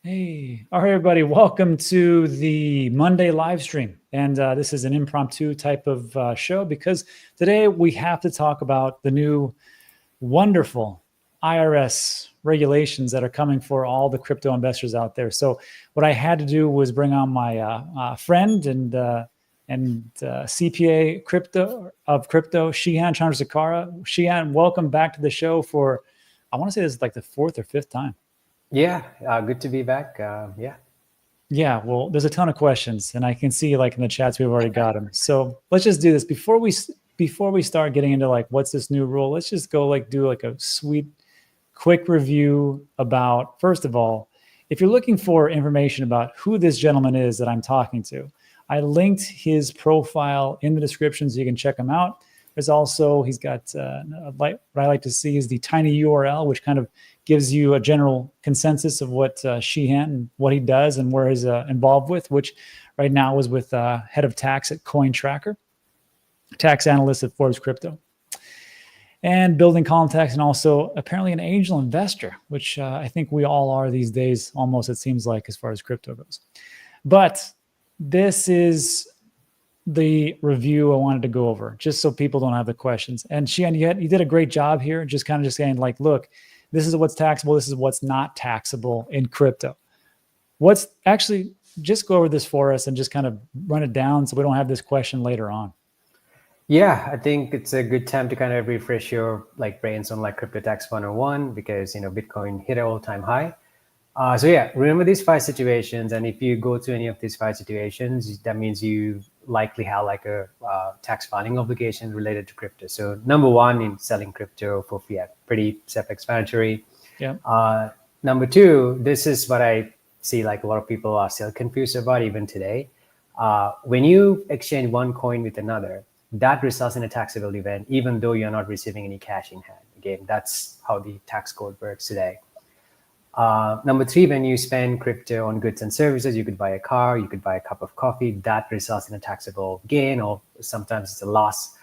Hey, all right, everybody. Welcome to the Monday live stream. And this is an impromptu type of show because today we have to talk about the new wonderful IRS regulations that are coming for all the crypto investors out there. So what I had to do was bring on my friend and CPA crypto, Shehan Chandrasekera. Shehan, welcome back to the show for, I want to say this is like the fourth or fifth time. Yeah, good to be back. Yeah, well, there's a ton of questions, and I can see like in the chats we've already got them. So let's just do this before we start getting into like what's this new rule. Let's just go like do like a sweet, quick review about, first of all, if you're looking for information about who this gentleman is that I'm talking to, I linked his profile in the description so you can check him out. There's also, he's got what I like to see is the tiny URL, which kind of gives you a general consensus of what Shehan, what he does and where he's involved with, which right now is with head of tax at CoinTracker, tax analyst at Forbes Crypto, and building contacts, and also apparently an angel investor, which I think we all are these days, almost it seems like, as far as crypto goes. But this is the review I wanted to go over, just so people don't have the questions. And Shehan, you did a great job here, just kind of just saying like, look, this is what's taxable, this is what's not taxable in crypto. What's actually, just go over this for us and just kind of run it down so we don't have this question later on. Yeah, I think it's a good time to kind of refresh your brains on Crypto Tax 101 because Bitcoin hit an all-time high. So yeah, remember these 5 situations, and if you go to any of these 5 situations, that means you likely have a tax filing obligation related to crypto. So number 1, in selling crypto for fiat, pretty self-explanatory. Yeah. Number 2, this is what I see a lot of people are still confused about even today. When you exchange one coin with another, that results in a taxable event, even though you're not receiving any cash in hand. Again, that's how the tax code works today. Number 3, when you spend crypto on goods and services, you could buy a car, you could buy a cup of coffee, that results in a taxable gain, or sometimes it's a loss.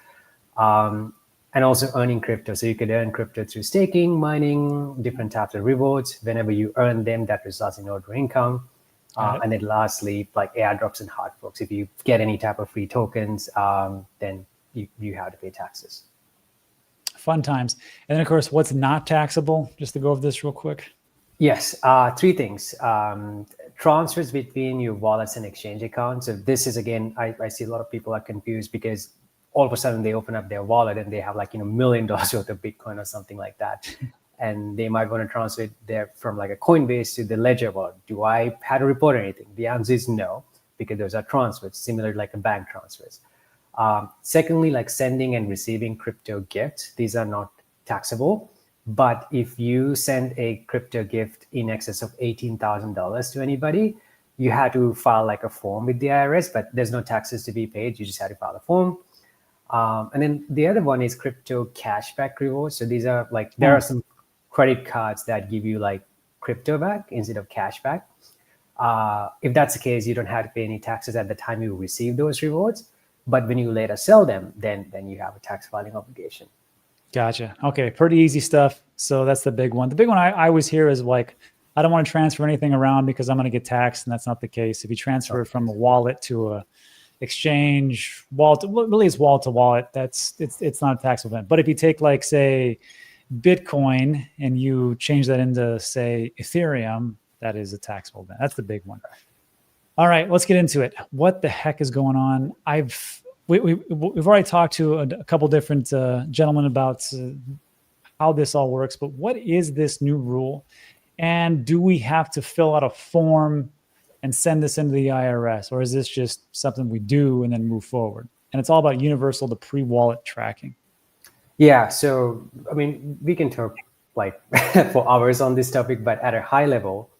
And also earning crypto. So you could earn crypto through staking, mining, different types of rewards. Whenever you earn them, that results in ordinary income. And then lastly, like airdrops and hard forks. If you get any type of free tokens, then you have to pay taxes. Fun times. And then of course, what's not taxable, just to go over this real quick. Yes, 3 things. Transfers between your wallets and exchange accounts. So this is, again, I see a lot of people are confused because all of a sudden they open up their wallet and they have $1 million worth of Bitcoin or something like that. And they might want to transfer it there from a COINBASE to the Ledger wallet. Do I have to report anything? The answer is no, because those are transfers, similar like a bank transfers. Secondly, sending and receiving crypto gifts, these are not taxable. But if you send a crypto gift in excess of $18,000 to anybody, you have to file a form with the IRS, but there's no taxes to be paid. You just have to file a form. And then the other one is crypto cashback rewards. So these are there are some credit cards that give you crypto back instead of cash back. If that's the case, you don't have to pay any taxes at the time you receive those rewards. But when you later sell them, then you have a tax filing obligation. Gotcha. Okay, pretty easy stuff. So that's the big one. The big one I always hear is I don't want to transfer anything around because I'm going to get taxed, and that's not the case. If you transfer it from a wallet to a exchange wallet, really it's wallet to wallet, it's not a taxable event. But if you take say Bitcoin and you change that into say Ethereum, that is a taxable event. That's the big one. All right, let's get into it. What the heck is going on? We've already talked to a couple different gentlemen about how this all works, but what is this new rule? And do we have to fill out a form and send this into the IRS, or is this just something we do and then move forward? And it's all about universal to pre-wallet tracking. Yeah, so I mean, we can talk for hours on this topic, but at a high level,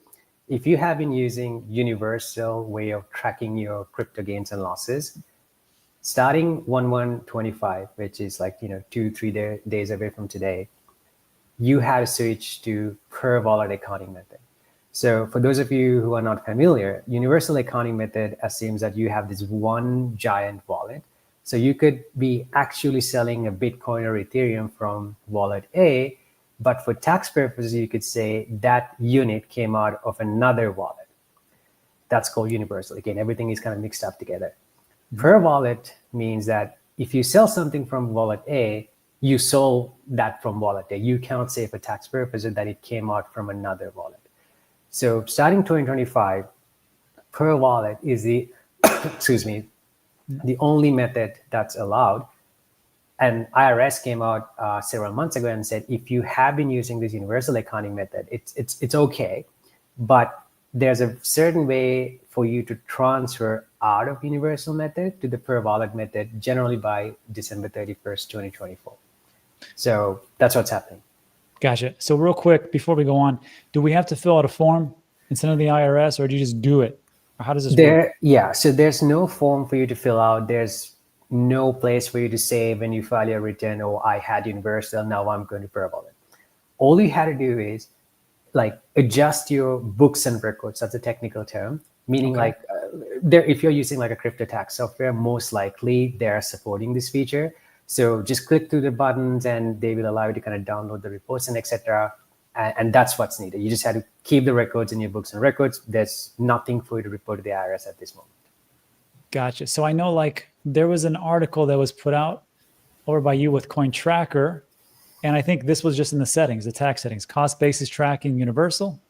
if you have been using universal way of tracking your crypto gains and losses, starting 1/1/25, which is 2-3 days away from today, you have to switch to per wallet accounting method. So for those of you who are not familiar, universal accounting method assumes that you have this one giant wallet. So you could be actually selling a Bitcoin or Ethereum from wallet A, But for tax purposes, you could say that unit came out of another wallet. That's called universal. Again, everything is kind of mixed up together. Per wallet means that if you sell something from wallet A, you sold that from wallet A. You cannot say for tax purposes that it came out from another wallet. So starting 2025, per wallet is the, excuse me, the only method that's allowed. And IRS came out several months ago and said, if you have been using this universal accounting method, it's okay, but there's a certain way for you to transfer out of universal method to the per wallet method, generally by December 31st, 2024. So that's what's happening. Gotcha. So real quick, before we go on, do we have to fill out a form and send it to the IRS, or do you just do it? Or how does this work? Yeah, so there's no form for you to fill out. There's no place for you to say when you file your return, oh, I had universal, now I'm going to per wallet. All you had to do is like adjust your books and records. That's a technical term, meaning like if you're using like a crypto tax software, most likely they're supporting this feature. So just click through the buttons and they will allow you to kind of download the reports and etc. And that's what's needed. You just have to keep the records in your books and records. There's nothing for you to report to the IRS at this moment. Gotcha. So I know like there was an article that was put out over by you with Coin Tracker. And I think this was just in the settings, the tax settings, cost basis tracking, universal,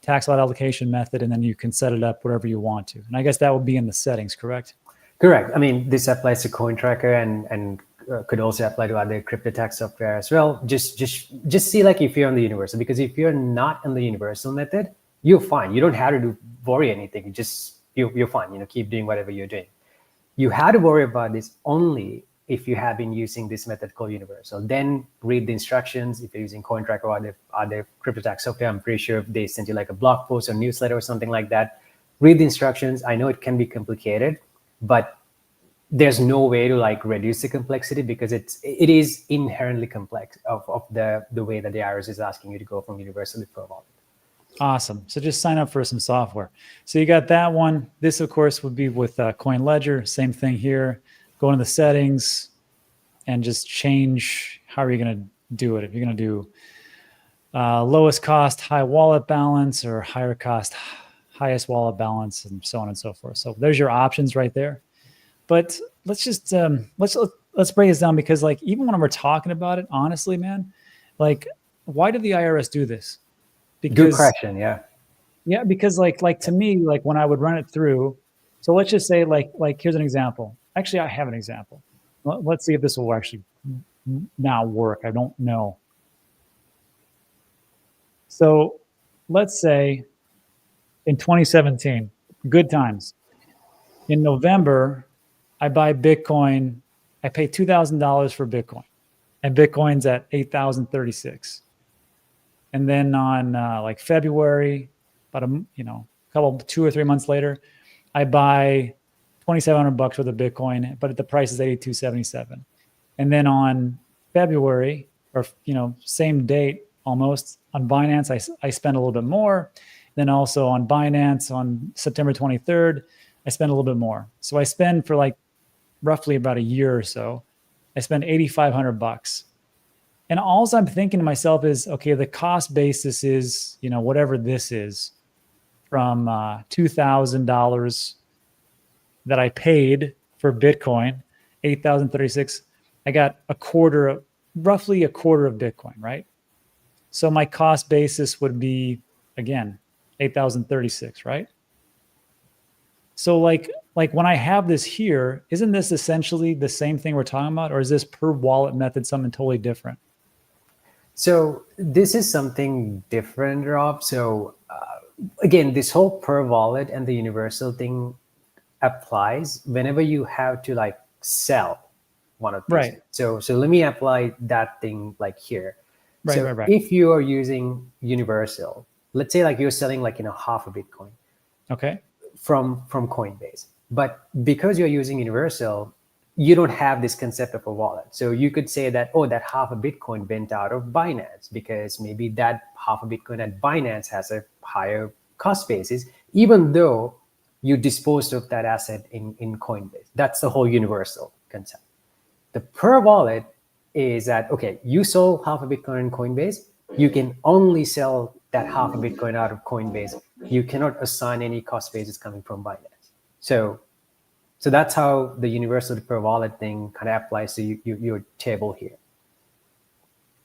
tax lot allocation method, and then you can set it up whatever you want to. And I guess that would be in the settings, correct? Correct. I mean, this applies to Coin Tracker and could also apply to other crypto tax software as well. Just see like if you're on the universal, because if you're not on the universal method, you're fine. You don't have to worry anything. You're fine. You know, keep doing whatever you're doing. You have to worry about this only if you have been using this method called universal. Then read the instructions. If you're using CoinTracker or other crypto tax software, I'm pretty sure they sent you like a blog post or newsletter or something like that. Read the instructions. I know it can be complicated, but there's no way to like reduce the complexity because it is inherently complex of the way that the IRS is asking you to go from universal to per wallet. Awesome. So just sign up for some software. So you got that one. This, of course, would be with Coin Ledger. Same thing here. Go into the settings and just change how are you going to do it. If you're going to do lowest cost, high wallet balance, or higher cost, highest wallet balance, and so on and so forth. So there's your options right there. But let's just let's break this down, because like even when we're talking about it, honestly, man, like why did the IRS do this? Because, good question. Yeah, because like to me, like when I would run it through, so let's just say like here's an example. Actually, I have an example. Let's see if this will actually now work. I don't know. So let's say in 2017, good times. In November, I buy Bitcoin. I pay $2,000 for Bitcoin, and Bitcoin's at 8,036. And then on like February, about couple 2 or 3 months later, I buy $2,700 worth of Bitcoin, but the price is 82.77. And then on February, or same date almost, on Binance, I spend a little bit more. Then also on Binance on September 23rd, I spend a little bit more. So I spend for like roughly about a year or so, I spend $8,500. And all I'm thinking to myself is, okay, the cost basis is, whatever this is, from $2,000 that I paid for Bitcoin, 8,036. I got roughly a quarter of Bitcoin, right? So my cost basis would be, again, 8,036, right? So like when I have this here, isn't this essentially the same thing we're talking about? Or is this per wallet method something totally different? So this is something different, Rob. So again, this whole per wallet and the universal thing applies whenever you have to like sell one of these. Right. So let me apply that thing like here. Right. If you are using universal, let's say like you're selling like half a Bitcoin. Okay. From Coinbase, but because you're using universal, you don't have this concept of a wallet. So you could say that, oh, that half a Bitcoin went out of Binance because maybe that half a Bitcoin at Binance has a higher cost basis, even though you disposed of that asset in Coinbase. That's the whole universal concept. The per wallet is that, okay, you sold half a Bitcoin in Coinbase, you can only sell that half a Bitcoin out of Coinbase. You cannot assign any cost basis coming from Binance. So that's how the universal per wallet thing kind of applies to your table here.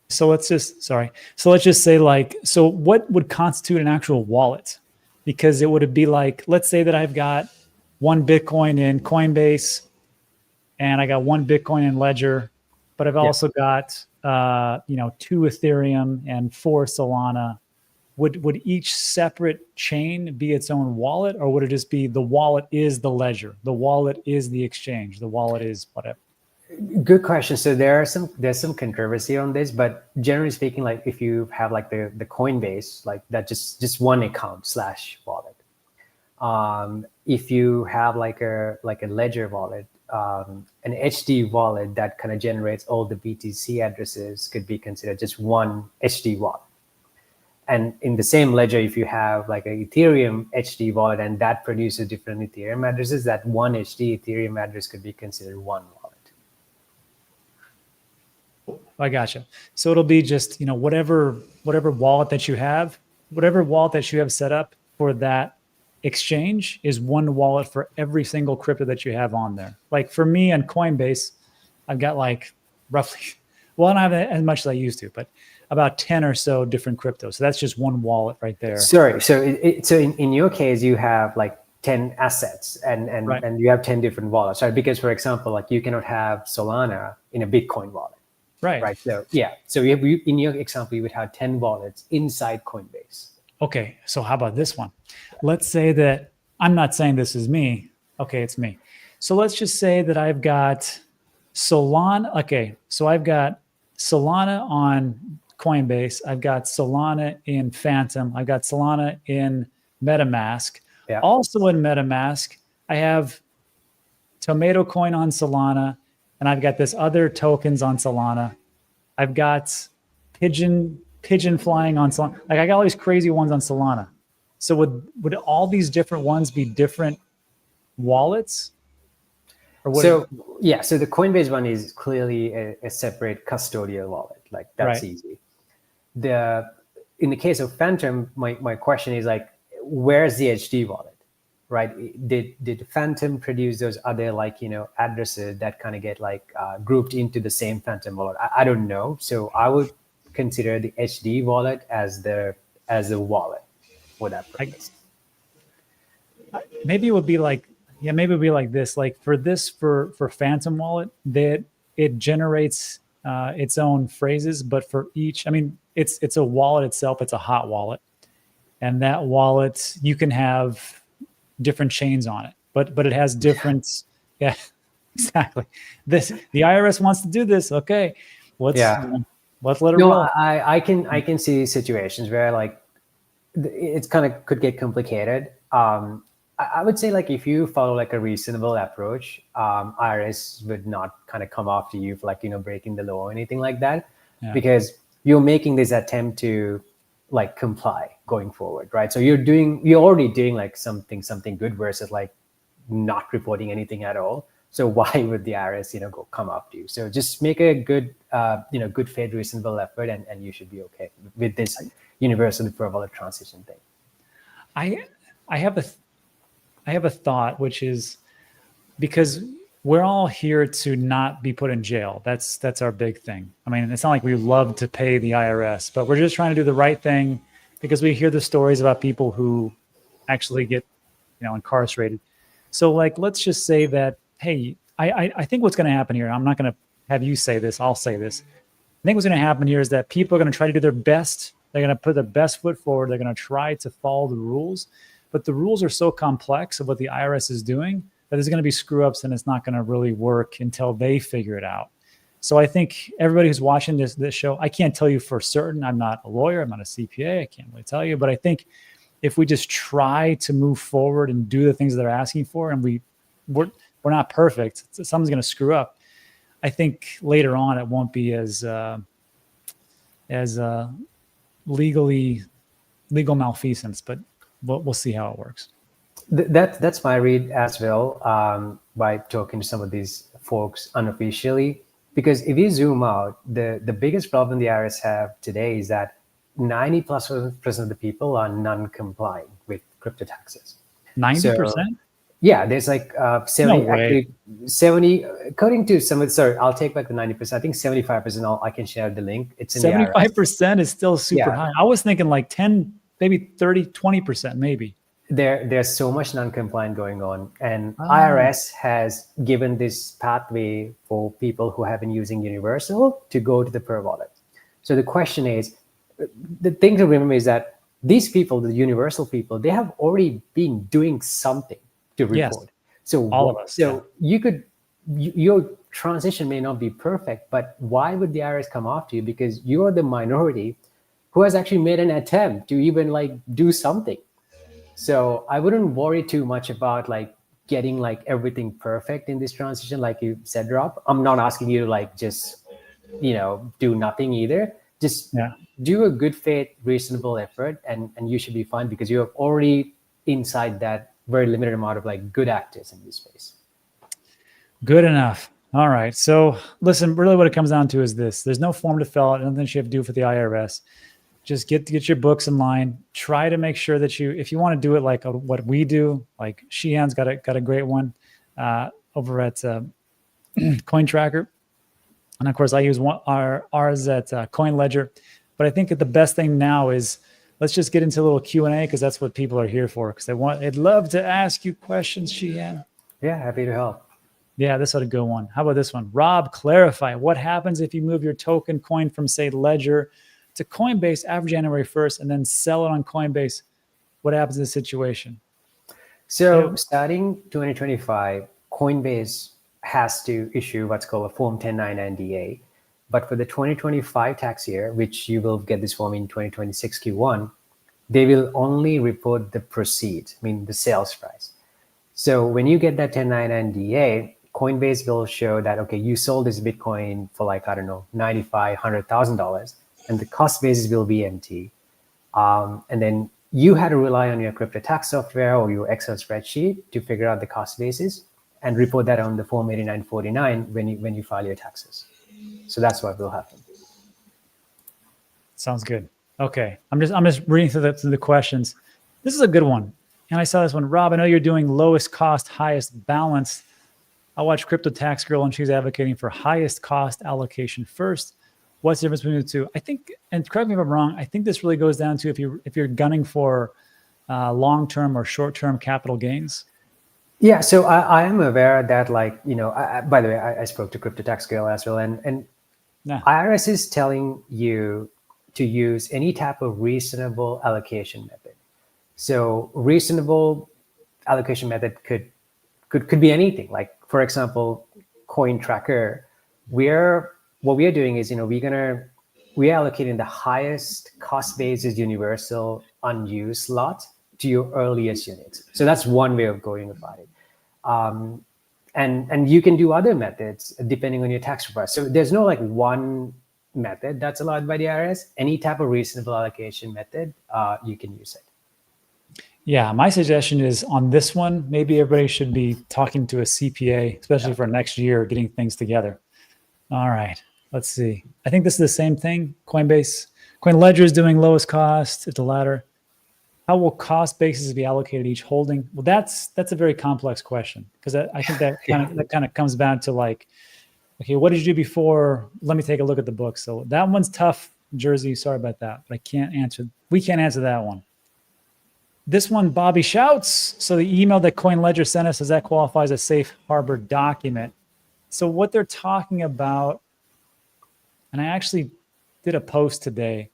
So let's just say like, so what would constitute an actual wallet? Because it would be like, let's say that I've got 1 Bitcoin in Coinbase and I got 1 Bitcoin in Ledger, but I've also got 2 Ethereum and 4 Solana. Would each separate chain be its own wallet, or would it just be the wallet is the ledger, the wallet is the exchange, the wallet is whatever? Good question. So there's some controversy on this, but generally speaking, like if you have like the Coinbase, like that just one account / wallet. If you have like a Ledger wallet, an HD wallet that kind of generates all the BTC addresses could be considered just one HD wallet. And in the same ledger, if you have like an Ethereum HD wallet and that produces different Ethereum addresses, that one HD Ethereum address could be considered one wallet. I gotcha. So it'll be just, whatever wallet that you have, set up for that exchange is one wallet for every single crypto that you have on there. Like for me on Coinbase, I've got like roughly, well, I don't have as much as I used to, but about 10 or so different cryptos. So that's just one wallet right there. Sorry. So in your case, you have like 10 assets and right. and you have 10 different wallets, right? Because for example, like you cannot have Solana in a Bitcoin wallet. Right. So yeah. So in your example, you would have 10 wallets inside Coinbase. Okay. So how about this one? Let's say that I'm not saying this is me. Okay, it's me. So let's just say that I've got Solana. Okay. So I've got Solana on Coinbase. I've got Solana in Phantom. I've got Solana in MetaMask. Yeah. Also in MetaMask, I have Tomato Coin on Solana. And I've got this other tokens on Solana. I've got pigeon flying on Solana. Like I got all these crazy ones on Solana. So would all these different ones be different wallets? So the Coinbase one is clearly a separate custodial wallet. Like that's easy. In the case of Phantom, my question is like, where's the HD wallet? Right? Did Phantom produce those other addresses that kind of get grouped into the same Phantom wallet? I don't know. So I would consider the HD wallet as the wallet for that purpose. Maybe it would be like this. Like for Phantom wallet, that it generates its own phrases, but for each, I mean, it's a wallet itself. It's a hot wallet, and that wallet you can have different chains on it, but it has different. Yeah, exactly. The IRS wants to do this. Okay, let's let it roll. I can see situations where it's kind of could get complicated. I would say if you follow a reasonable approach, IRS would not kind of come after you for breaking the law or anything like that, because you're making this attempt to comply going forward, right? So you're already doing something good versus not reporting anything at all. So why would the IRS come after you? So just make a good good faith reasonable effort, and you should be okay with this universal per wallet transition thing. I have a thought, which is because we're all here to not be put in jail. That's our big thing. I mean, it's not like we love to pay the IRS, but we're just trying to do the right thing because we hear the stories about people who actually get, incarcerated. So let's just say that, hey, I think what's going to happen here, I'm not going to have you say this, I'll say this. I think what's going to happen here is that people are going to try to do their best. They're going to put their best foot forward. They're going to try to follow the rules, but the rules are so complex of what the IRS is doing that there's going to be screw ups and it's not going to really work until they figure it out. So I think everybody who's watching this show, I can't tell you for certain. I'm not a lawyer. I'm not a CPA. I can't really tell you, but I think if we just try to move forward and do the things that they're asking for, and we're not perfect, someone's going to screw up. I think later on it won't be as legal malfeasance, but we'll see how it works. That's my read as well, by talking to some of these folks unofficially. Because if you zoom out, the biggest problem the IRS have today is that 90+% of the people are non-compliant with crypto taxes. 90%? Yeah, there's like 70, No way. actually 70, according to some of, sorry, I'll take back the 90%. I think 75%, I can share the link. It's in the IRS. 75% is still super Yeah. high. I was thinking like 10, maybe 30, 20% maybe. There's so much non-compliant going on, and Ah. IRS has given this pathway for people who have been using Universal to go to the Per Wallet. So the question is, the thing to remember is that these people, the Universal people, they have already been doing something to report. Yes. So all of us. So you could, your transition may not be perfect, but why would the IRS come after you? Because you are the minority who has actually made an attempt to even like do something. So I wouldn't worry too much about like getting like everything perfect in this transition, like you said, Rob. I'm not asking you to like just, do nothing either. Just do a good faith, reasonable effort, and you should be fine because you're already inside that very limited amount of like good actors in this space. Good enough. All right. So listen, really what it comes down to is this. There's no form to fill out, nothing you have to do for the IRS. Just get your books in line. Try to make sure that if you want to do it like what we do, like Shehan's got a great one over at Coin Tracker. And of course I use ours at Coin Ledger. But I think that the best thing now is let's just get into a little Q&A because that's what people are here for. Because they'd love to ask you questions, Shehan. Yeah, happy to help. Yeah, this ought to go one. How about this one? Rob, clarify what happens if you move your token coin from, say, Ledger to Coinbase after January 1st and then sell it on Coinbase? What happens in this situation? So starting 2025, Coinbase has to issue what's called a Form 1099-DA. But for the 2025 tax year, which you will get this form in 2026 Q1, they will only report the proceeds, I mean the sales price. So when you get that 1099-DA, Coinbase will show that, okay, you sold this Bitcoin for like, I don't know, $95,000, $100,000, and the cost basis will be empty. And then you had to rely on your crypto tax software or your Excel spreadsheet to figure out the cost basis and report that on the Form 8949 when you file your taxes. So that's what will happen. Sounds good. Okay, I'm just reading through the questions. This is a good one, and I saw this one. Rob, I know you're doing lowest cost, highest balance. I watch Crypto Tax Girl, and she's advocating for highest cost allocation first. What's the difference between the two? I think, and correct me if I'm wrong, I think this really goes down to if you're gunning for long-term or short-term capital gains. Yeah, so I am aware that, like, by the way, I spoke to Crypto Tax Girl as well, and IRS is telling you to use any type of reasonable allocation method. So reasonable allocation method could be anything. Like, for example, Coin Tracker, what we are doing is, we're allocating the highest cost basis universal unused lot to your earliest units. So that's one way of going about it. And you can do other methods depending on your tax profile. So there's no like one method that's allowed by the IRS. Any type of reasonable allocation method, you can use it. Yeah, my suggestion is on this one, maybe everybody should be talking to a CPA, especially for next year, getting things together. All right, let's see. I think this is the same thing. Coinbase, Coin Ledger is doing lowest cost. It's the latter. How will cost basis be allocated each holding? Well, that's a very complex question because I think that kind of comes back to like, okay, what did you do before? Let me take a look at the book. So that one's tough, Jersey. Sorry about that, but we can't answer that one. This one, Bobby shouts. So the email that Coin Ledger sent us, does that qualify as a safe harbor document? So what they're talking about, and I actually did a post today.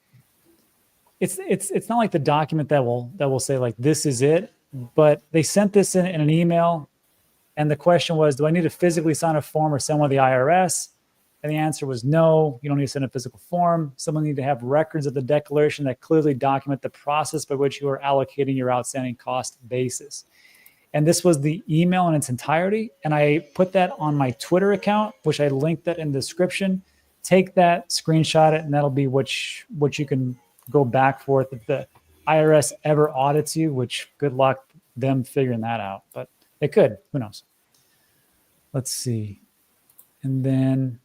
It's not like the document that will say like this is it, but they sent this in an email, and the question was, do I need to physically sign a form or send one to the IRS? And the answer was no, you don't need to send a physical form. Someone need to have records of the declaration that clearly document the process by which you are allocating your outstanding cost basis. And this was the email in its entirety. And I put that on my Twitter account, which I linked that in the description. Take that, screenshot it, and that'll be what you can go back for if the IRS ever audits you, which good luck them figuring that out. But they could, who knows? Let's see. And then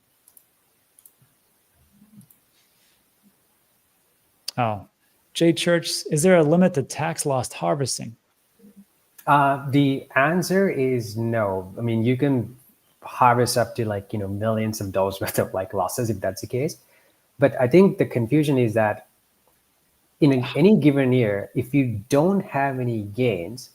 Oh, J Church, is there a limit to tax loss harvesting? The answer is no. I mean, you can harvest up to like, millions of dollars worth of like losses if that's the case. But I think the confusion is that in any given year, if you don't have any gains,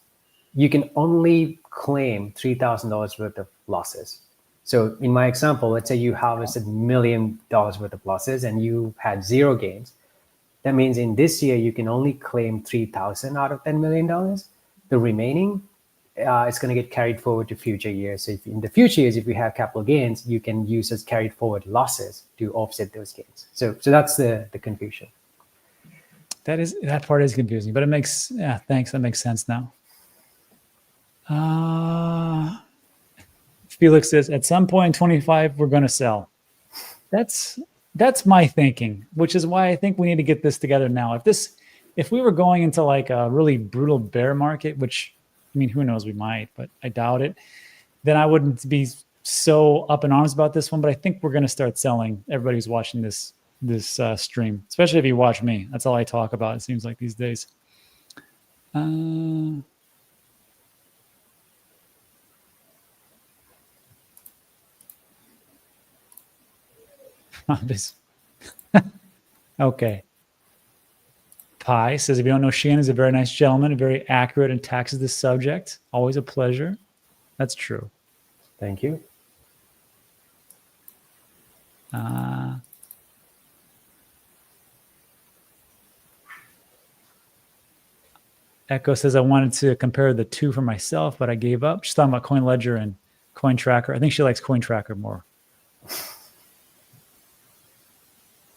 you can only claim $3,000 worth of losses. So in my example, let's say you harvested $1 million worth of losses and you had 0 gains. That means in this year, you can only claim 3,000 out of $10 million. The remaining, it's going to get carried forward to future years. So if in the future years, if you have capital gains, you can use as carried forward losses to offset those gains. So that's the confusion. That part is confusing, but it makes, thanks. That makes sense now. Felix says, at some point in 25, we're going to sell. That's my thinking, which is why I think we need to get this together now. If we were going into like a really brutal bear market, which, I mean, who knows, we might, but I doubt it, then I wouldn't be so up in arms about this one. But I think we're going to start selling. Everybody who's watching this stream, especially if you watch me. That's all I talk about, it seems like these days. Okay. Pi says, if you don't know, Shehan is a very nice gentleman, very accurate and taxes the subject. Always a pleasure. That's true. Thank you. Echo says, I wanted to compare the two for myself, but I gave up. She's talking about CoinLedger and CoinTracker. I think she likes CoinTracker more.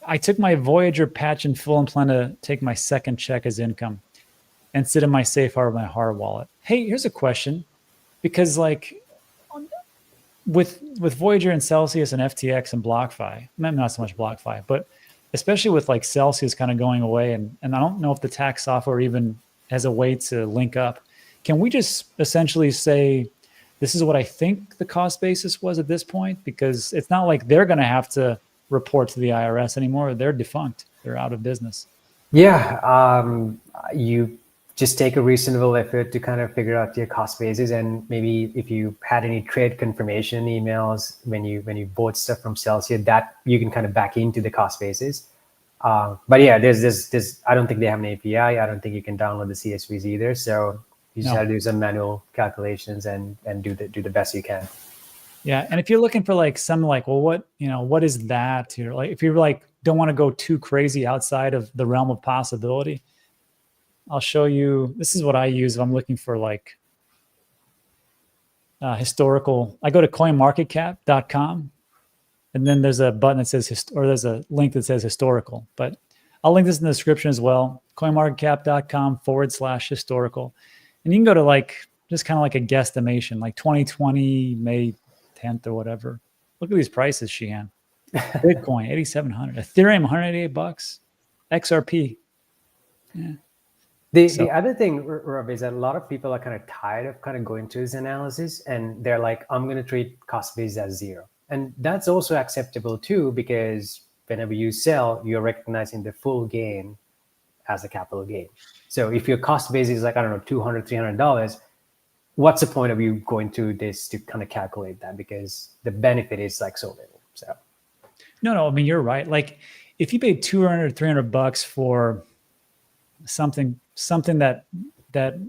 I took my Voyager patch in full and plan to take my second check as income and sit in my safe harbor, my hard wallet. Hey, here's a question. Because like with Voyager and Celsius and FTX and BlockFi, not so much BlockFi, but especially with like Celsius kind of going away, and I don't know if the tax software even has a way to link up. Can we just essentially say, this is what I think the cost basis was at this point? Because it's not like they're going to have to report to the IRS anymore. They're defunct. They're out of business. Yeah. You just take a reasonable effort to kind of figure out your cost basis. And maybe if you had any trade confirmation emails when you bought stuff from Celsius, that you can kind of back into the cost basis. But yeah, there's I don't think they have an API. I don't think you can download the CSVs either. So you just have to do some manual calculations and do the best you can. Yeah, and if you're looking for like some like, well, what is that here? Like, if you're like don't want to go too crazy outside of the realm of possibility, I'll show you. This is what I use if I'm looking for like historical. I go to coinmarketcap.com, and then there's a button that says there's a link that says historical. But I'll link this in the description as well. coinmarketcap.com/historical, and you can go to like just kind of like a guesstimation, like 2020 May 10th or whatever. Look at these prices, Shehan. Bitcoin 8,700, Ethereum $188, XRP. Yeah. The other thing, Rob, is that a lot of people are kind of tired of kind of going through this analysis, and they're like, I'm going to treat cost base as 0. And that's also acceptable too, because whenever you sell, you're recognizing the full gain as a capital gain. So if your cost base is like, I don't know, $200, $300, what's the point of you going through this to kind of calculate that? Because the benefit is like so little. So no, I mean, you're right. Like if you paid $200, $300 for something that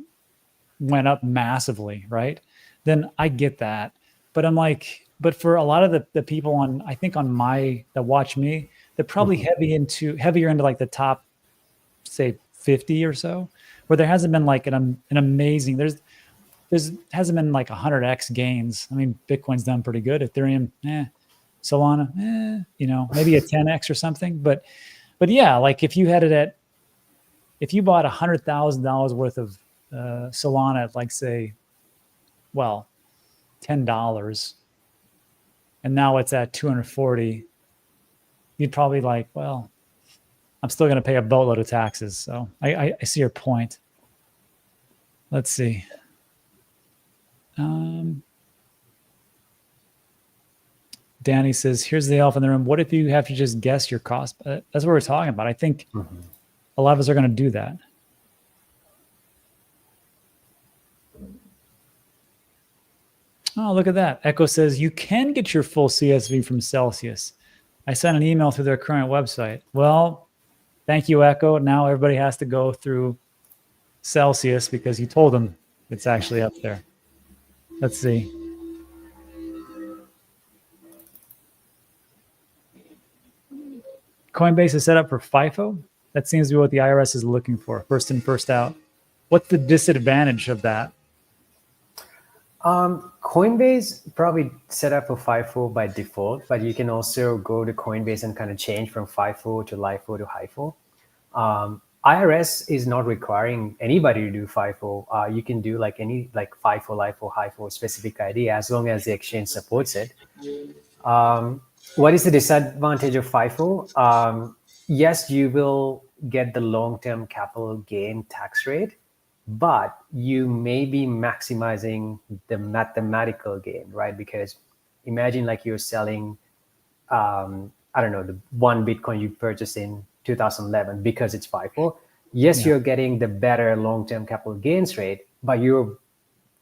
went up massively, right? Then I get that. But I'm like, but for a lot of the people that watch me, they're probably heavier into like the top, say 50 or so, where there hasn't been like an amazing, there's hasn't been like 100x gains. I mean, Bitcoin's done pretty good. Ethereum, Solana, maybe a 10x or something. But yeah, like if you bought $100,000 worth of Solana at like say, well, $10, and now it's at 240, you'd probably like, well, I'm still going to pay a boatload of taxes. So I see your point. Let's see. Danny says, here's the elephant in the room. What if you have to just guess your cost? That's what we're talking about. I think a lot of us are going to do that. Oh, look at that. Echo says you can get your full CSV from Celsius. I sent an email through their current website. Well, thank you, Echo. Now everybody has to go through Celsius because you told them it's actually up there. Let's see. Coinbase is set up for FIFO. That seems to be what the IRS is looking for, first in, first out. What's the disadvantage of that? Coinbase probably set up for FIFO by default, but you can also go to Coinbase and kind of change from FIFO to LIFO to HIFO. IRS is not requiring anybody to do FIFO. You can do like any like FIFO, LIFO, HIFO specific ID as long as the exchange supports it. What is the disadvantage of FIFO? Yes, you will get the long-term capital gain tax rate, but you may be maximizing the mathematical gain, right? Because imagine like you're selling, I don't know, the one Bitcoin you purchased in 2011 because it's FIFO. Yes, you're getting the better long-term capital gains rate, but you're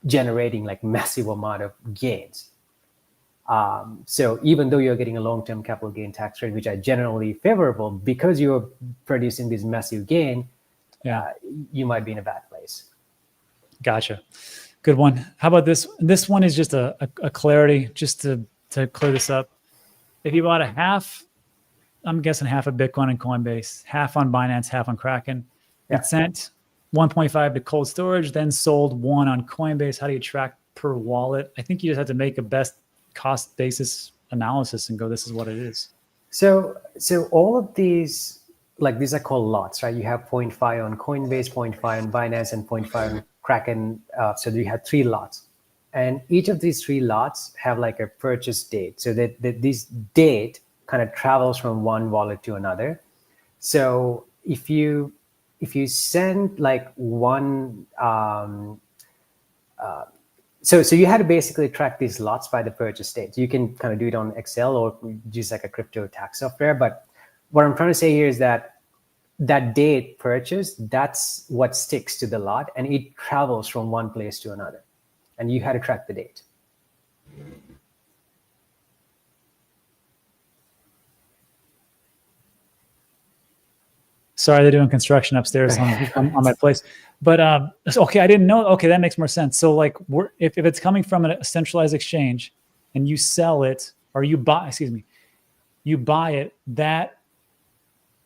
generating like massive amount of gains. So even though you're getting a long-term capital gain tax rate, which are generally favorable, because you're producing this massive gain, you might be in a bad place. Gotcha. Good one. How about this? This one is just a clarity, just to clear this up. If you bought a half, I'm guessing half of Bitcoin in Coinbase, half on Binance, half on Kraken, it sent 1.5 to cold storage, then sold 1 on Coinbase. How do you track per wallet? I think you just have to make a best cost basis analysis and go, this is what it is. So all of these, like these are called lots, right? You have 0.5 on Coinbase, 0.5 on Binance, and 0.5 on Kraken. So you have 3 lots. And each of these 3 lots have like a purchase date. So that this date kind of travels from one wallet to another. So if you send like one, so you had to basically track these lots by the purchase date. You can kind of do it on Excel or use like a crypto tax software. But what I'm trying to say here is that date purchase, that's what sticks to the lot, and it travels from one place to another. And you had to track the date. Sorry, they're doing construction upstairs on my place. But okay, I didn't know. Okay, that makes more sense. So like, if it's coming from a centralized exchange, and you sell it, or you buy it, that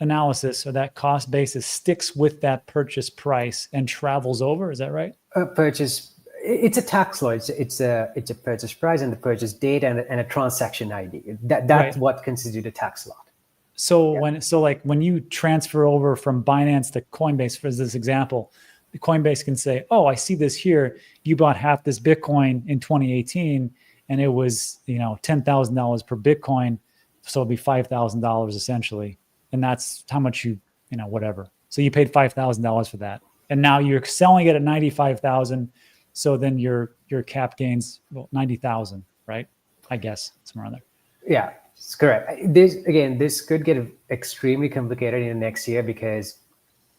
analysis or that cost basis sticks with that purchase price and travels over. Is that right? Purchase. It's a tax law. It's a purchase price and the purchase date and a transaction ID. That's what constitutes a tax lot. So when you transfer over from Binance to Coinbase, for this example, the Coinbase can say, oh, I see this here. You bought half this Bitcoin in 2018 and it was, $10,000 per Bitcoin. So it'd be $5,000 essentially. And that's how much whatever. So you paid $5,000 for that. And now you're selling it at 95,000. So then your cap gains 90,000, right? I guess somewhere around there. Yeah. It's correct. This could get extremely complicated in the next year because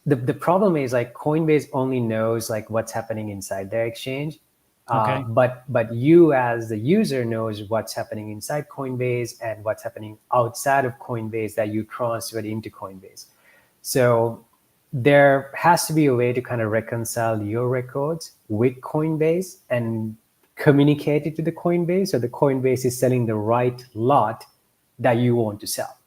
the problem is like Coinbase only knows like what's happening inside their exchange. Okay. But you as the user knows what's happening inside Coinbase and what's happening outside of Coinbase that you transferred into Coinbase. So there has to be a way to kind of reconcile your records with Coinbase and communicate it to the Coinbase so the Coinbase is selling the right lot that you want to sell.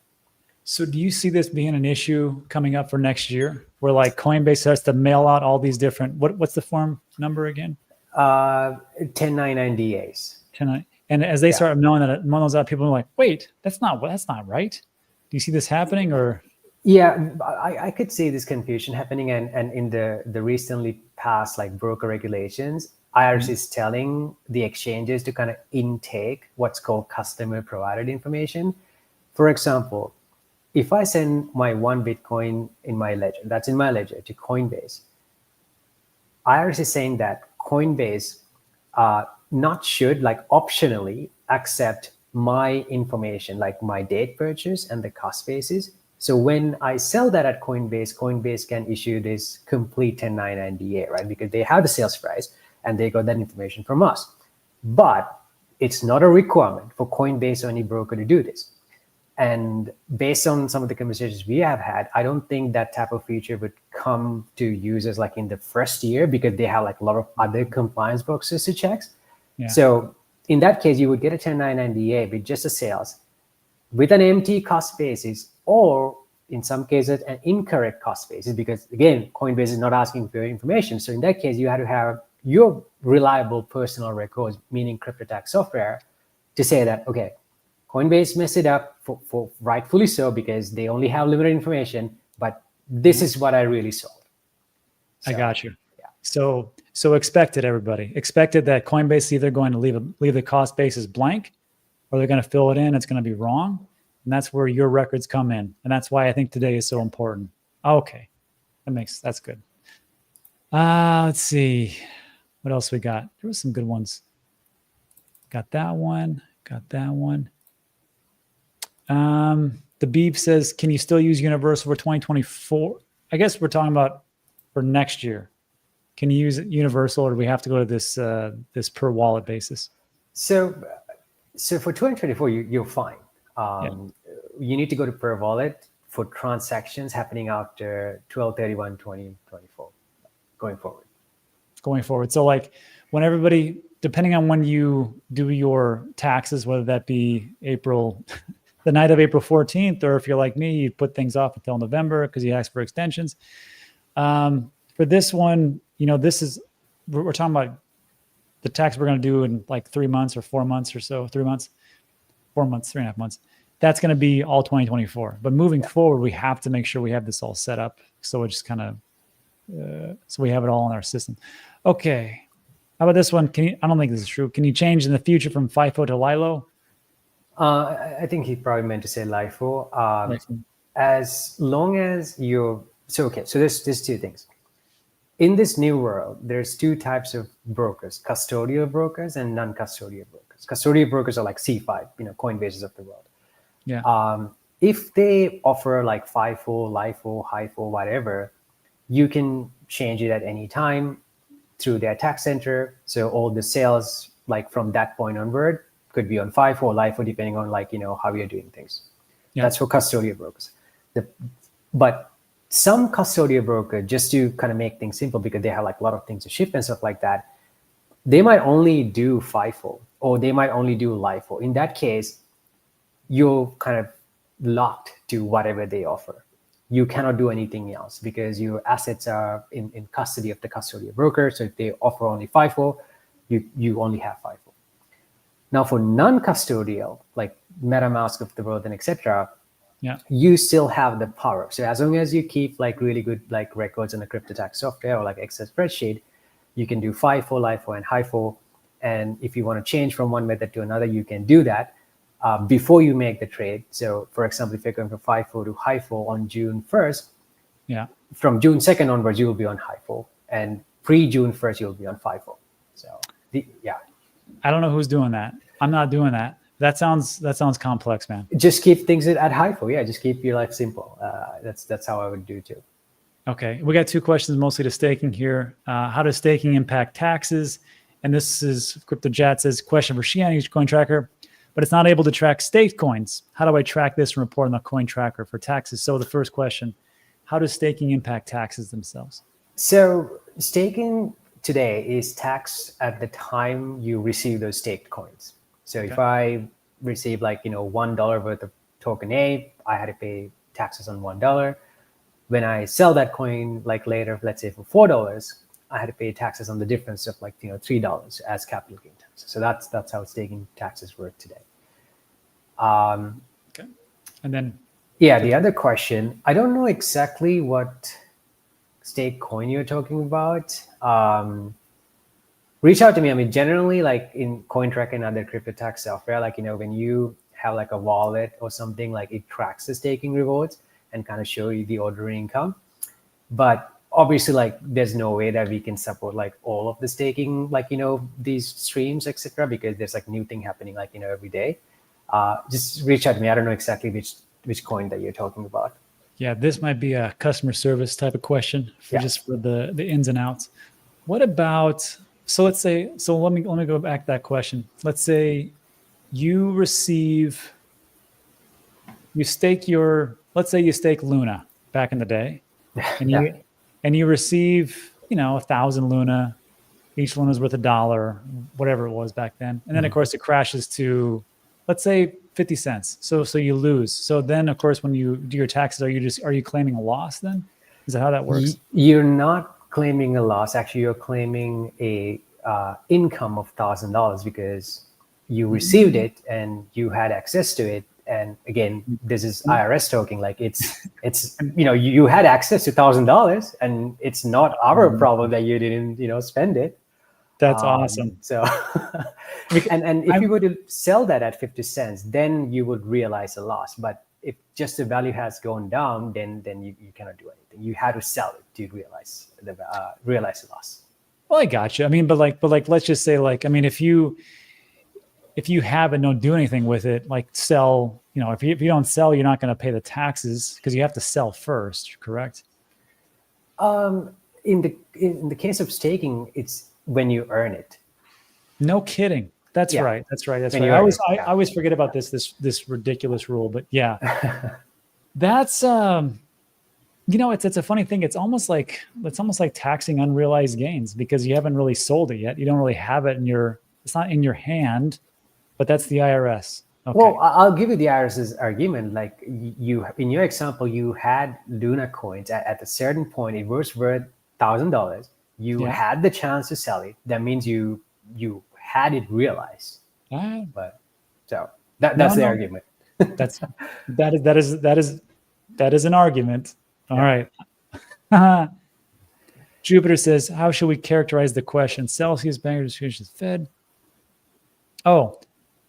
So do you see this being an issue coming up for next year where like Coinbase has to mail out all these different, what's the form number again? 1099 DAs. And as they start knowing those out, people are like, wait, that's not right. Do you see this happening or? Yeah, I could see this confusion happening and in the recently passed like broker regulations, IRS is telling the exchanges to kind of intake what's called customer provided information. For example, if I send my 1 Bitcoin in my ledger, that's in my ledger to Coinbase, IRS is saying that Coinbase not should like optionally accept my information, like my date purchase and the cost basis. So when I sell that at Coinbase, Coinbase can issue this complete 1099 DA, right? Because they have the sales price and they got that information from us. But it's not a requirement for Coinbase or any broker to do this. And based on some of the conversations we have had, I don't think that type of feature would come to users like in the first year, because they have like a lot of other compliance boxes to check. Yeah. So in that case, you would get a 1099 DA with just a sales with an empty cost basis, or in some cases an incorrect cost basis, because again, Coinbase is not asking for your information. So in that case, you had to have your reliable personal records, meaning CryptoTax software, to say that, okay, Coinbase messed it up for rightfully so, because they only have limited information, but this is what I really sold. So, I got you. Yeah. So expected, everybody. Expected that Coinbase is either going to leave the cost basis blank, or they're going to fill it in. It's going to be wrong. And that's where your records come in. And that's why I think today is so important. Okay. That's good. Let's see. What else we got? There was some good ones. Got that one. The Beep says, can you still use Universal for 2024? I guess we're talking about for next year. Can you use Universal, or do we have to go to this per wallet basis? So for 2024, you're fine. You need to go to per wallet for transactions happening after 12/31/2024 going forward. So like when everybody, depending on when you do your taxes, whether that be the night of April 14th, or if you're like me, you put things off until November because you ask for extensions. For this one, we're talking about the tax we're going to do in like 3 months or 4 months or so, 3 months, 4 months, 3.5 months. That's going to be all 2024. But moving forward, we have to make sure we have this all set up. So it just kind of, so we have it all in our system. Okay. How about this one? I don't think this is true. Can you change in the future from FIFO to LILO? I think he probably meant to say LIFO. As long as so there's two things. In this new world, there's two types of brokers: custodial brokers and non-custodial brokers. Custodial brokers are like C5, Coinbases of the world. Yeah. If they offer like FIFO, LIFO, HIFO, whatever, you can change it at any time through their tax center. So all the sales, like from that point onward, could be on FIFO or LIFO, depending on how you're doing things. Yeah. That's for custodial brokers. But some custodial broker, just to kind of make things simple, because they have like a lot of things to ship and stuff like that, they might only do FIFO or they might only do LIFO. In that case, you're kind of locked to whatever they offer. You cannot do anything else because your assets are in custody of the custodial broker. So if they offer only FIFO, you only have FIFO. Now for non-custodial, like MetaMask of the world and etc., you still have the power. So as long as you keep like really good like records in the CryptoTax software or like Excel spreadsheet, you can do FIFO, LIFO, and HIFO. And if you want to change from one method to another, you can do that before you make the trade. So for example, if you're going from FIFO to HIFO on June 1st, from June 2nd onwards, you will be on HIFO. And pre-June 1st, you'll be on FIFO. So I don't know who's doing that. I'm not doing that. That sounds complex, man. Just keep things at HIFO. Yeah, just keep your life simple. That's how I would do too. Okay, we got two questions mostly to staking here. How does staking impact taxes? And this is CryptoJat says, question for Shehan, each coin tracker, but it's not able to track staked coins. How do I track this and report on the coin tracker for taxes? So the first question, how does staking impact taxes themselves? So staking today is taxed at the time you receive those staked coins. So if I receive like, $1 worth of token A, I had to pay taxes on $1. When I sell that coin, like later, let's say for $4, I had to pay taxes on the difference of like, $3 as capital gain taxes. So that's how staking taxes work today. Okay. And then. Yeah, the other question, I don't know exactly what stake coin you're talking about. Reach out to me. I mean, generally, like in CoinTracker and other CryptoTax software, like, when you have like a wallet or something, like it tracks the staking rewards and kind of show you the ordinary income. But obviously, like, there's no way that we can support like all of the staking, like, these streams, etc., because there's like new thing happening, like, every day. Just reach out to me. I don't know exactly which coin that you're talking about. Yeah, this might be a customer service type of question for just for the ins and outs. What about, so let's say, so let me go back to that question. Let's say you receive, let's say you stake Luna back in the day, and you receive, 1,000 Luna. Each Luna is worth $1, whatever it was back then. And then of course it crashes to, let's say 50 cents. So you lose. So then of course when you do your taxes, are you claiming a loss then? Is that how that works? You're not claiming a loss. Actually, you're claiming a income of $1,000 because you received it and you had access to it. And again, this is IRS talking. Like it's you had access to $1,000, and it's not our problem that you didn't spend it. That's awesome. So, and if you were to sell that at 50 cents, then you would realize a loss. But if just the value has gone down, then you cannot do anything. You had to sell it to realize the loss. Well, I got you. I mean, but let's just say, I mean, if you have and don't do anything with it, like sell, if you don't sell, you're not going to pay the taxes because you have to sell first, correct? In the case of staking, it's when you earn it. No kidding. That's right. That's right. That's right. I always forget about this ridiculous rule, but yeah, that's it's a funny thing. It's almost like taxing unrealized gains because you haven't really sold it yet. You don't really have it it's not in your hand, but that's the IRS. Okay. Well, I'll give you the IRS's argument. Like you, in your example, you had Luna coins at a certain point. It was worth $1,000. You had the chance to sell it. That means you had it realized. But so that's the argument. that is an argument. All right. Jupiter says, how should we characterize the question? Celsius bankruptcy distributions Fed. Oh,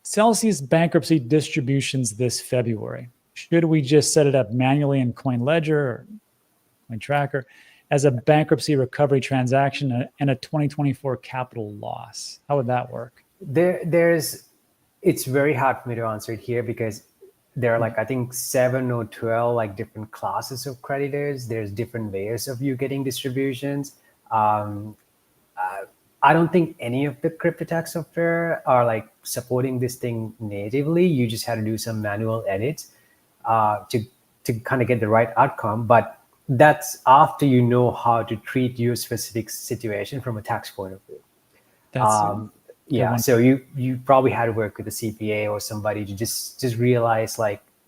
Celsius bankruptcy distributions this February. Should we just set it up manually in CoinLedger or CoinTracker as a bankruptcy recovery transaction and a 2024 capital loss? How would that work? It's very hard for me to answer it here because there are I think 7 or 12 different classes of creditors. There's different ways of you getting distributions. I don't think any of the crypto tax software are supporting this thing natively. You just had to do some manual edits to kind of get the right outcome. But that's after you know how to treat your specific situation from a tax point of view. So you probably had to work with a CPA or somebody to just realize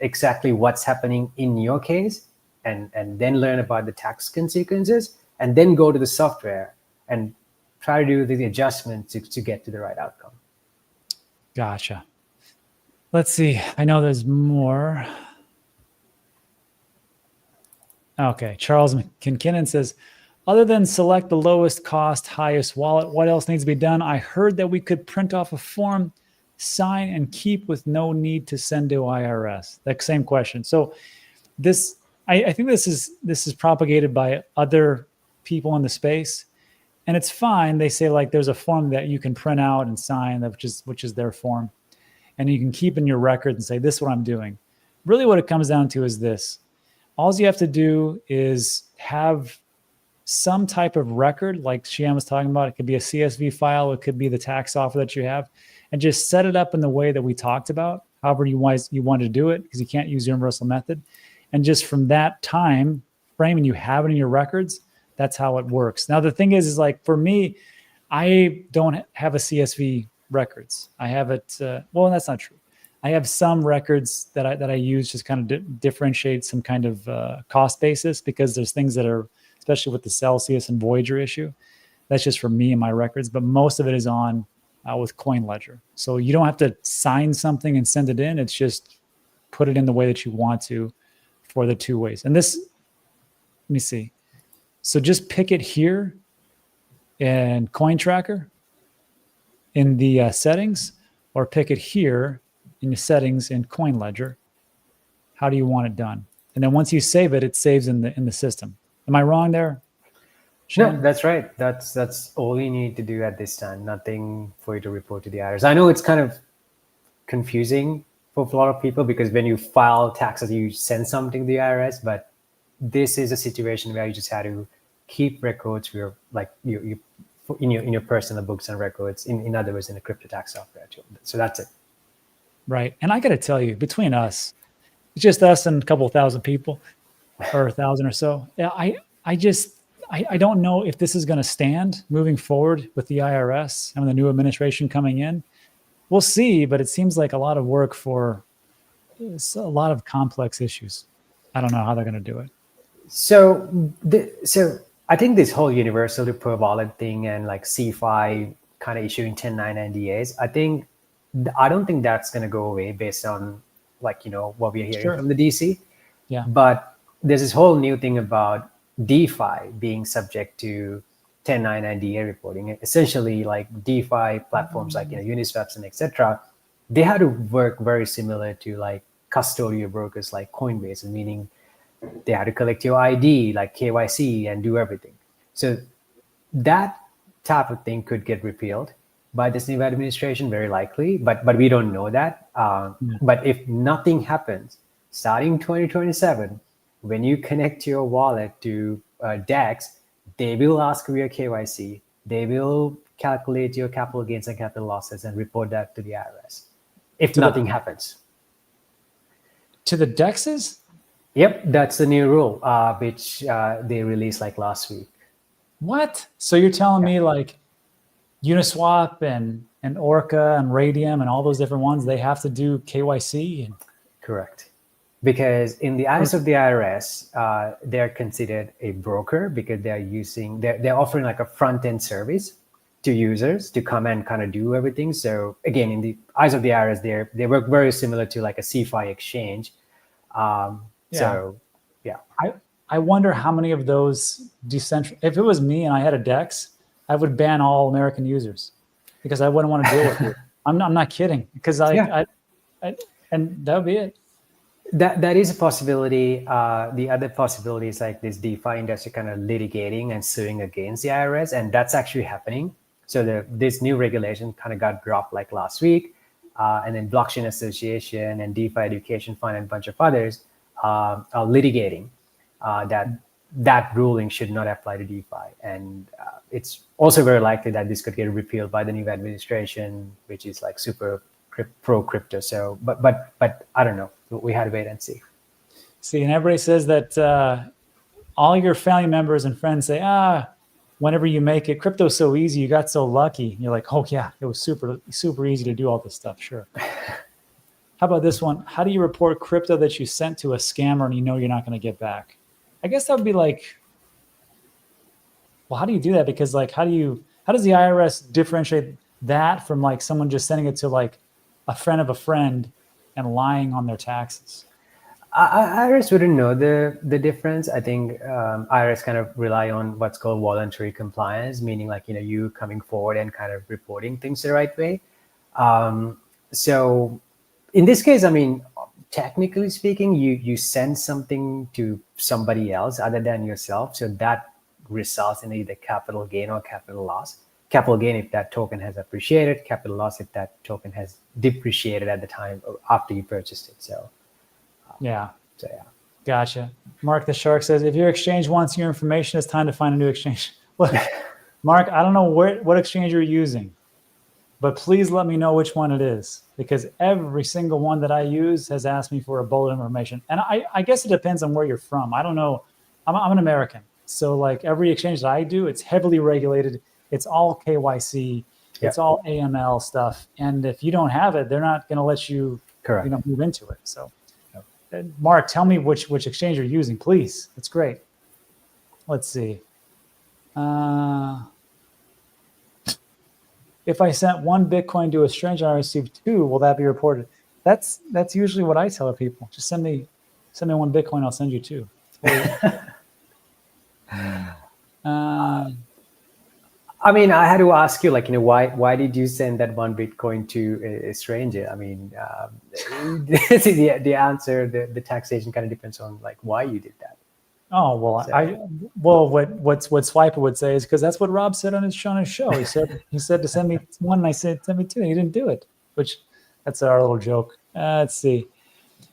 exactly what's happening in your case and then learn about the tax consequences and then go to the software and try to do the adjustment to get to the right outcome. Gotcha. Let's see. I know there's more. Okay. Charles McKinnon says, other than select the lowest cost, highest wallet, what else needs to be done? I heard that we could print off a form, sign, and keep with no need to send to IRS. That same question. So I think this is propagated by other people in the space. And it's fine. They say there's a form that you can print out and sign, which is their form. And you can keep in your record and say, this is what I'm doing. Really what it comes down to is this. All you have to do is have some type of record like Shehan was talking about. It could be a CSV file. It could be the tax software that you have. And just set it up in the way that we talked about, however you want to do it, because you can't use universal method. And just from that time frame and you have it in your records, that's how it works. Now, the thing is for me, I don't have a CSV records. I have it. Well, that's not true. I have some records that I use just kind of differentiate some kind of cost basis because there's things that are, especially with the Celsius and Voyager issue, that's just for me and my records. But most of it is on with CoinLedger. So you don't have to sign something and send it in. It's just put it in the way that you want to for the two ways. And this, let me see. So just pick it here in CoinTracker in the settings, or pick it here in the settings in CoinLedger. How do you want it done? And then once you save it, it saves in the system. Am I wrong there? No, that's right. That's all you need to do at this time. Nothing for you to report to the IRS. I know it's kind of confusing for a lot of people because when you file taxes, you send something to the IRS, but this is a situation where you just had to keep records for you in your personal books and records. In other words, in the crypto tax software too. So that's it. Right. And I got to tell you, between us, it's just us and a couple thousand people, or 1,000 or so. Yeah, I don't know if this is going to stand moving forward with the IRS and the new administration coming in. We'll see, but it seems like a lot of work for a lot of complex issues. I don't know how they're going to do it. So I think this whole universal per wallet thing and like CFI kind of issuing 1099 I don't think that's going to go away based on what we're hearing from the DC. Yeah. But there's this whole new thing about DeFi being subject to 1099 reporting. Essentially, like DeFi platforms like Uniswaps and etc. They had to work very similar to like custodial brokers like COINBASE, meaning they had to collect your ID, like KYC, and do everything. So that type of thing could get repealed by this new administration, very likely, but we don't know that. But if nothing happens, starting 2027, when you connect your wallet to DEX, they will ask for your KYC. They will calculate your capital gains and capital losses and report that to the IRS if nothing happens. To the DEXs? Yep, that's the new rule, which they released like last week. What? So you're telling me like Uniswap and Orca and Radium and all those different ones, they have to do KYC? Correct. Because in the eyes of the IRS, they're considered a broker because they're offering like a front-end service to users to come and kind of do everything. So again, in the eyes of the IRS, they work very similar to like a CFI exchange. So yeah. I wonder how many of those if it was me and I had a DEX, I would ban all American users because I wouldn't want to deal with it. I'm not kidding, because and that would be it. That is a possibility. The other possibility is like this DeFi industry kind of litigating and suing against the IRS, and that's actually happening. So this new regulation kind of got dropped like last week, and then Blockchain Association and DeFi Education Fund and a bunch of others are litigating that ruling should not apply to DeFi, and it's also very likely that this could get repealed by the new administration, which is like super pro crypto. So, but I don't know. We had to wait and see. See, and everybody says that all your family members and friends say, whenever you make it, crypto's so easy, you got so lucky. And you're like, oh yeah, it was super easy to do all this stuff. Sure. How about this one? How do you report crypto that you sent to a scammer and you know you're not going to get back? I guess that would be like, well, how do you do that? Because like, how does the IRS differentiate that from like someone just sending it to like a friend of a friend and lying on their taxes? IRS wouldn't know the difference. I think IRS kind of rely on what's called voluntary compliance, meaning like, you coming forward and kind of reporting things the right way. So in this case, I mean, technically speaking, you send something to somebody else other than yourself. So that results in either capital gain or capital loss. Capital gain if that token has appreciated, capital loss if that token has depreciated at the time after you purchased it. So yeah. Gotcha. Mark the Shark says, if your exchange wants your information, it's time to find a new exchange. Look, Mark, I don't know what exchange you're using, but please let me know which one it is, because every single one that I use has asked me for a bullet information. And I guess it depends on where you're from. I don't know. I'm an American. So like every exchange that I do, it's heavily regulated. It's all KYC. Yeah. It's all AML stuff. And if you don't have it, they're not going to let you, move into it. So Mark, tell me which exchange you're using, please. It's great. Let's see. If I sent one Bitcoin to a stranger and I received 2, will that be reported? That's usually what I tell people. Just send me one Bitcoin, I'll send you 2. I mean, I had to ask you, like, why did you send that one Bitcoin to a stranger? I mean, the answer, the taxation kind of depends on like why you did that. Oh, well, what Swiper would say is because that's what Rob said on his show. He said to send me 1, and I said send me 2. And he didn't do it, which that's our little joke. Let's see.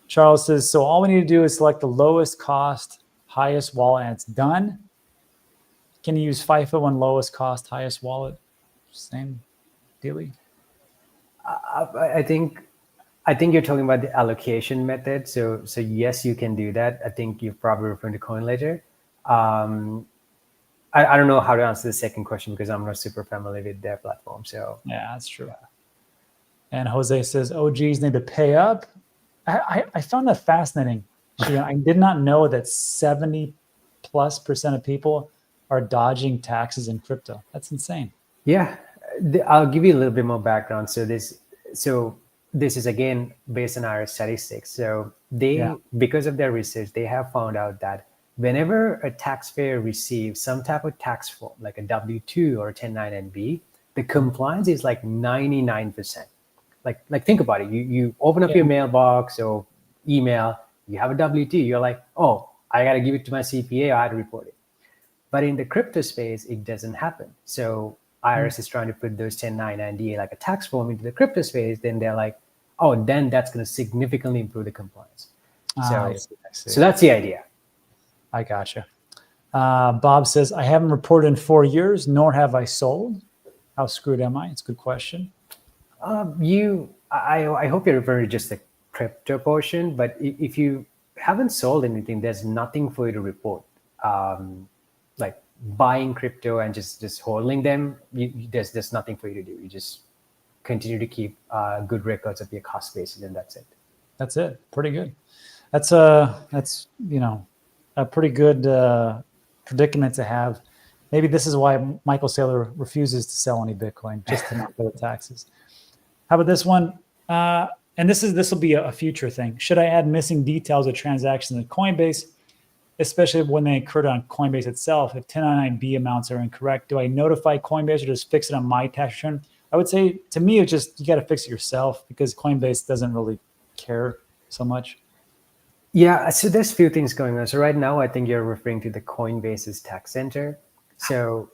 Charles says, so all we need to do is select the lowest cost, highest wallet and it's done? Can you use FIFO and lowest cost, highest wallet? Same dealy. I think you're talking about the allocation method. So yes, you can do that. I think you're probably referring to CoinLedger. I don't know how to answer the second question because I'm not super familiar with their platform. So yeah, that's true. Yeah. And Jose says OGs need to pay up. I found that fascinating. I did not know that 70+% of people are dodging taxes in crypto. That's insane. Yeah, I'll give you a little bit more background. So this is again based on our statistics. So because of their research, they have found out that whenever a taxpayer receives some type of tax form, like a W-2 or a 1099-B, the compliance is like 99%. Like think about it. You open up your mailbox or email, you have a W-2, you're like, oh, I got to give it to my CPA, I had to report it. But in the crypto space, it doesn't happen. So IRS is trying to put those 1099-D like a tax form into the crypto space. Then they're like, oh, then that's going to significantly improve the compliance. I see. So that's the idea. I gotcha. Bob says, I haven't reported in 4 years, nor have I sold. How screwed am I? It's a good question. I hope you're referring to just the crypto portion, but if you haven't sold anything, there's nothing for you to report. Like buying crypto and just holding them, there's nothing for you to do. You just continue to keep good records of your cost basis, and that's it. That's it. Pretty good. That's a pretty good predicament to have. Maybe this is why Michael Saylor refuses to sell any Bitcoin, just to not pay the taxes. How about this one? And this will be a future thing. Should I add missing details of transactions in Coinbase, especially when they occurred on Coinbase itself? If 1099-B amounts are incorrect, do I notify Coinbase or just fix it on my tax return? I would say, to me, it's just you got to fix it yourself because Coinbase doesn't really care so much. Yeah, so there's a few things going on. So right now, I think you're referring to the Coinbase's tax center. So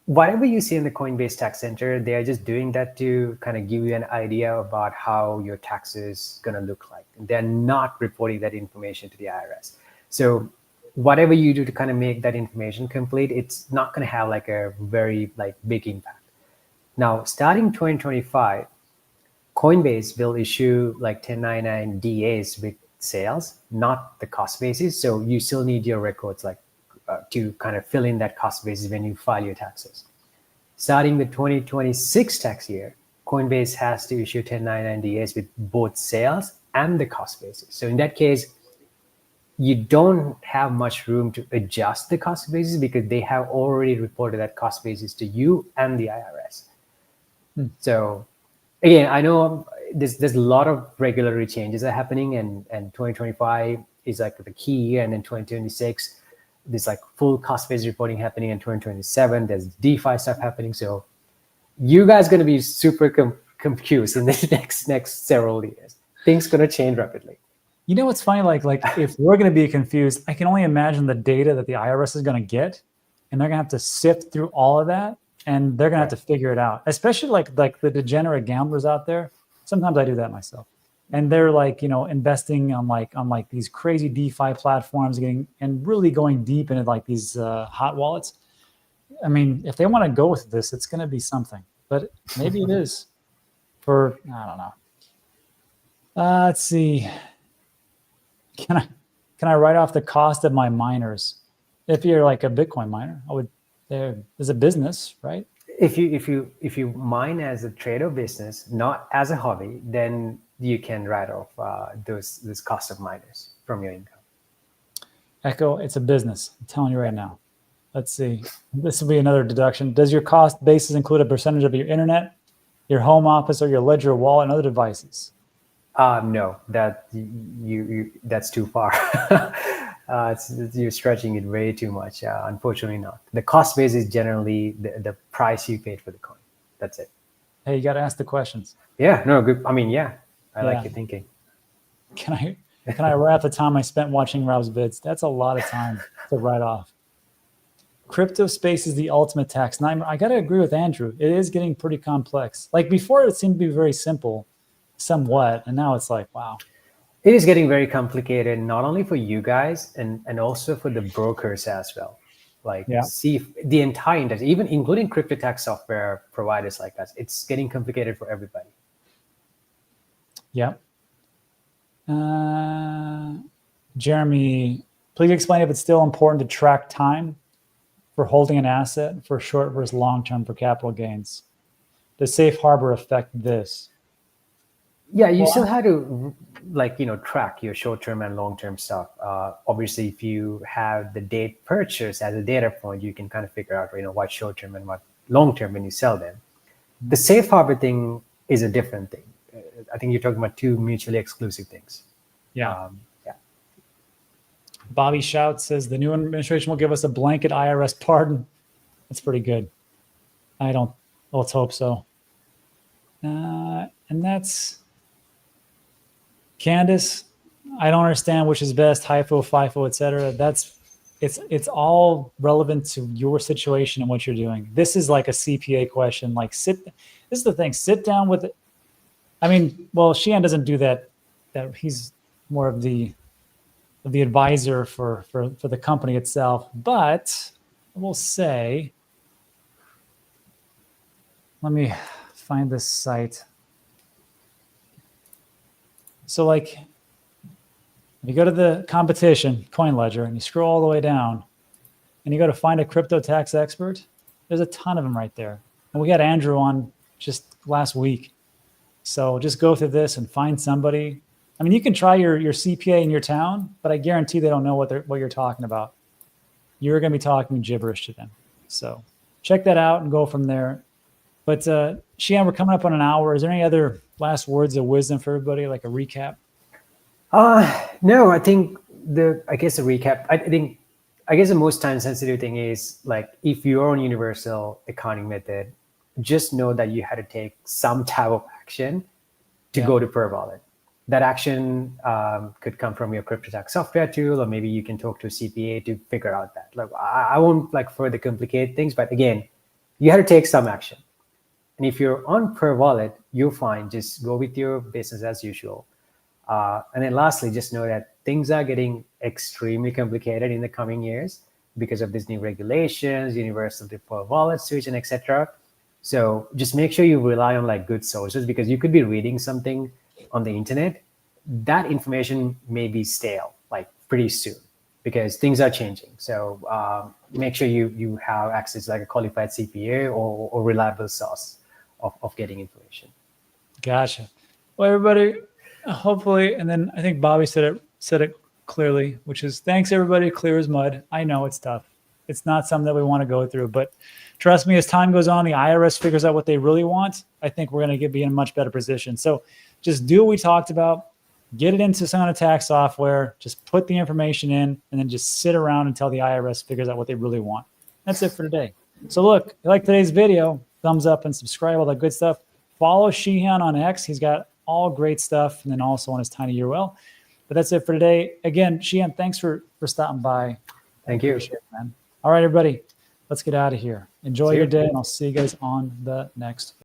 whatever you see in the Coinbase tax center, they are just doing that to kind of give you an idea about how your taxes going to look like. They're not reporting that information to the IRS. So whatever you do to kind of make that information complete, it's not going to have like a very big impact. Now, starting 2025, Coinbase will issue like 1099-DAs with sales, not the cost basis. So you still need your records to kind of fill in that cost basis when you file your taxes. Starting the 2026 tax year, Coinbase has to issue 1099-DAs with both sales and the cost basis. So in that case, you don't have much room to adjust the cost basis because they have already reported that cost basis to you and the IRS. So again, I know there's a lot of regulatory changes that are happening, and 2025 is like the key year, and then 2026, there's like full cost-based reporting happening in 2027. There's DeFi stuff happening. So you guys are going to be super confused in the next several years. Things going to change rapidly. You know what's funny? Like if we're going to be confused, I can only imagine the data that the IRS is going to get, and they're going to have to sift through all of that, and they're going to have to figure it out. Especially like the degenerate gamblers out there. Sometimes I do that myself, and they're investing on these crazy DeFi platforms, and really going deep into like these hot wallets. I mean, if they want to go with this, it's going to be something. But maybe it is. I don't know. Let's see. Can I write off the cost of my miners? If you're like a Bitcoin miner, there's a business, right? If you mine as a trade or business, not as a hobby, then you can write off those cost of miners from your income. Echo, it's a business. I'm telling you right now. Let's see. This will be another deduction. Does your cost basis include a percentage of your internet, your home office, or your Ledger wallet and other devices? No, that's too far. You're stretching it way too much. Unfortunately not. The cost base is generally the price you paid for the coin. That's it. Hey, you got to ask the questions. Yeah, no, good. I mean, yeah, I like your thinking. Can I wrap the time I spent watching Rob's vids? That's a lot of time to write off. Crypto space is the ultimate tax nightmare. I got to agree with Andrew. It is getting pretty complex. Like before, it seemed to be very simple, somewhat, and now it's like, wow. It is getting very complicated, not only for you guys and also for the brokers as well. Like, Yeah. see if the entire industry, even including crypto tax software providers like us, it's getting complicated for everybody. Yeah. Jeremy, please explain if it's still important to track time for holding an asset for short versus long term for capital gains. Does safe harbor affect this? Yeah, you still have to track your short-term and long-term stuff. Obviously, if you have the date purchase as a data point, you can kind of figure out what short-term and what long-term when you sell them. The safe harbor thing is a different thing. I think you're talking about two mutually exclusive things. Yeah. Yeah. Bobby Shout says the new administration will give us a blanket IRS pardon. That's pretty good. Let's hope so. And that's Candace. I don't understand which is best, HIFO, FIFO, etc. It's all relevant to your situation and what you're doing. This is like a CPA question. Like this is the thing. Sit down with it. I mean, well, Shehan doesn't do that. That he's more of the advisor for the company itself. But I will say, let me find this site. So like, if you go to the competition, CoinLedger, and you scroll all the way down, and you go to find a crypto tax expert, there's a ton of them right there. And we got Andrew on just last week. So just go through this and find somebody. I mean, you can try your CPA in your town, but I guarantee they don't know what you're talking about. You're going to be talking gibberish to them. So check that out and go from there. But Shehan, we're coming up on an hour. Is there any other last words of wisdom for everybody, like a recap? No, I think the recap, I guess the most time sensitive thing is, like, if you're on universal accounting method, just know that you had to take some type of action to go to per wallet. That action could come from your crypto tax software tool, or maybe you can talk to a CPA to figure out that. Like, I won't further complicate things, but again, you had to take some action. And if you're on per wallet, you're fine. Just go with your business as usual. And then lastly, just know that things are getting extremely complicated in the coming years because of these new regulations, universal per wallet switch, and etc. So just make sure you rely on good sources, because you could be reading something on the internet. That information may be stale pretty soon, because things are changing. So make sure you have access to a qualified CPA or reliable source of getting information. Gotcha. Well, everybody, hopefully, and then I think Bobby said it clearly, which is thanks everybody, clear as mud. I know it's tough. It's not something that we want to go through, but trust me, as time goes on, the IRS figures out what they really want. I think we're going to be in a much better position. So just do what we talked about, get it into SOLANA tax software, just put the information in, and then just sit around until the IRS figures out what they really want. That's it for today. So look, if you like today's video, thumbs up and subscribe, all that good stuff. Follow Shehan on X. He's got all great stuff, and then also on his tiny URL. But that's it for today. Again, Shehan, thanks for stopping by. Thank you. Appreciate it, man. All right, everybody, let's get out of here. Enjoy your day, and I'll see you guys on the next